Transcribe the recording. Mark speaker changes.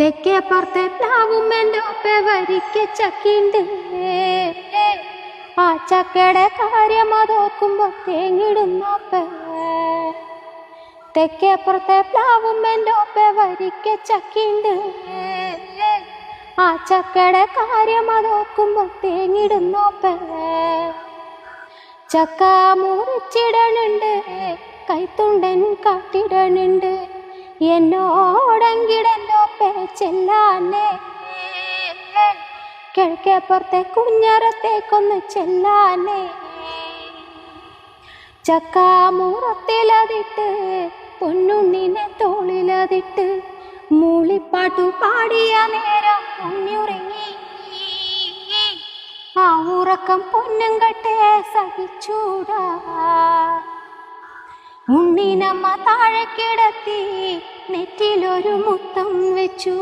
Speaker 1: തെക്കേപ്പുറത്തെ പ്ലാവും എൻ്റെ ഒപ്പെ വരിക്ക ചക്കിണ്ട്. ആ ചക്കയുടെ കാര്യം അതോർക്കുമ്പോ തേങ്ങിടുന്നോപ്പെ. തെക്കേപ്പുറത്തെ പ്ലാവും എൻ്റെ ഒപ്പെ വരിക്ക ചക്കിണ്ട്. ആ ചക്കയുടെ കാര്യം അതോർക്കുമ്പോ തേങ്ങിടുന്നോപ്പെ. ചക്ക മുറിച്ചിടണുണ്ട്, കൈത്തുണ്ടൻ കാട്ടിടണുണ്ട്. എന്നോടെങ്കിടെന്നോപ്പെ ചെല്ലാനേ, കിഴക്കേപ്പുറത്തെ കുഞ്ഞറത്തേക്കൊന്ന് ചെല്ലാനേ. ചക്ക മൂറത്തിലതിട്ട്, പൊന്നുണ്ണിനെ തോളിലതിട്ട്, മൂളിപ്പാട്ടു പാടിയ നേരം ഉണ്ണിയുറങ്ങി. ആ ഉറക്കം പൊന്നും കട്ടെ സഹിച്ചൂടാ. ഉണ്ണിനമ്മ താഴെ കിടത്തി നെറ്റിലൊരു മുത്തം വെച്ചു.